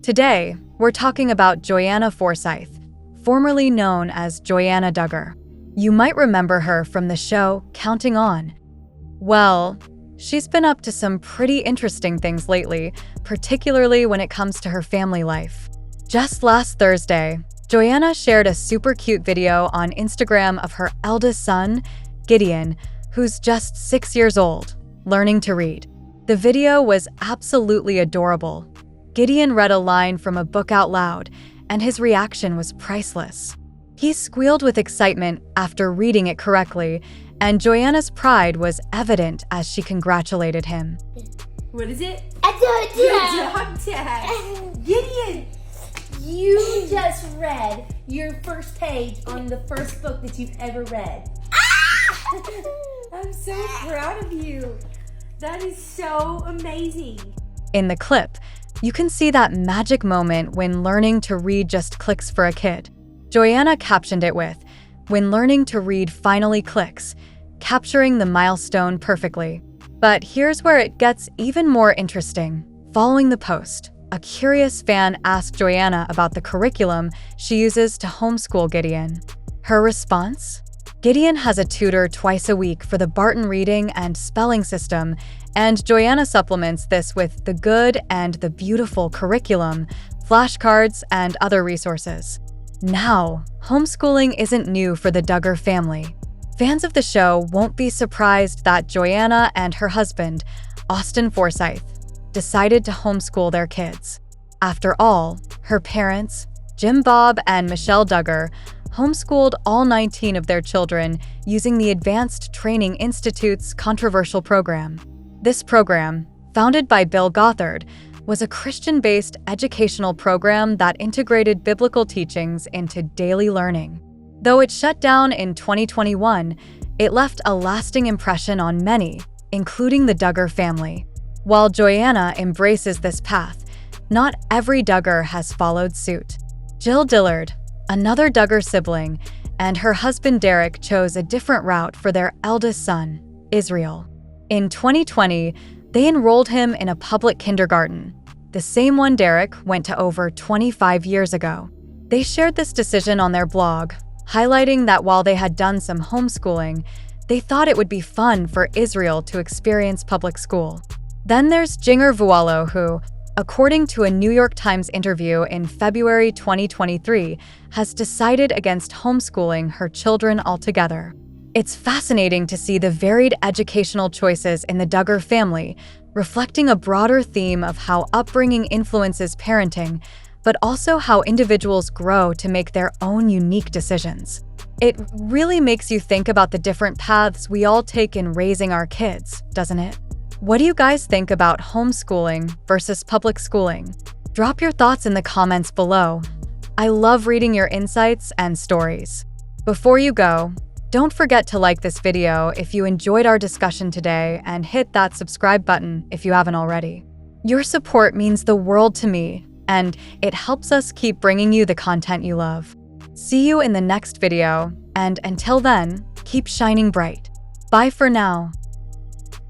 Today, we're talking about JoyAnna Forsyth, formerly known as JoyAnna Duggar. You might remember her from the show Counting On. Well, she's been up to some pretty interesting things lately, particularly when it comes to her family life. Just last Thursday, JoyAnna shared a super cute video on Instagram of her eldest son, Gideon, who's just 6 years old, learning to read. The video was absolutely adorable. Gideon read a line from a book out loud, and his reaction was priceless. He squealed with excitement after reading it correctly, and JoyAnna's pride was evident as she congratulated him. What is it? A Dog tag. Gideon, you just read your first page on the first book that you've ever read. I'm so proud of you. That is so amazing. In the clip, you can see that magic moment when learning to read just clicks for a kid. JoyAnna captioned it with, "When learning to read finally clicks," capturing the milestone perfectly. But here's where it gets even more interesting. Following the post, a curious fan asked JoyAnna about the curriculum she uses to homeschool Gideon. Her response? Gideon has a tutor twice a week for the Barton Reading and Spelling system, and JoyAnna supplements this with the good and the beautiful curriculum, flashcards, and other resources. Now, homeschooling isn't new for the Duggar family. Fans of the show won't be surprised that JoyAnna and her husband, Austin Forsyth, decided to homeschool their kids. After all, her parents, Bob and Michelle Duggar, homeschooled all 19 of their children using the Advanced Training Institute's controversial program. This program, founded by Bill Gothard, was a Christian-based educational program that integrated biblical teachings into daily learning. Though it shut down in 2021, it left a lasting impression on many, including the Duggar family. While JoyAnna embraces this path, not every Duggar has followed suit. Jill Dillard, another Duggar sibling, and her husband Derek chose a different route for their eldest son, Israel. In 2020, they enrolled him in a public kindergarten, the same one Derek went to over 25 years ago. They shared this decision on their blog, highlighting that while they had done some homeschooling, they thought it would be fun for Israel to experience public school. Then there's Jinger Vualo, who, according to a New York Times interview in February 2023, has decided against homeschooling her children altogether. It's fascinating to see the varied educational choices in the Duggar family, reflecting a broader theme of how upbringing influences parenting, but also how individuals grow to make their own unique decisions. It really makes you think about the different paths we all take in raising our kids, doesn't it? What do you guys think about homeschooling versus public schooling? Drop your thoughts in the comments below. I love reading your insights and stories. Before you go, don't forget to like this video if you enjoyed our discussion today and hit that subscribe button if you haven't already. Your support means the world to me, and it helps us keep bringing you the content you love. See you in the next video, and until then, keep shining bright. Bye for now.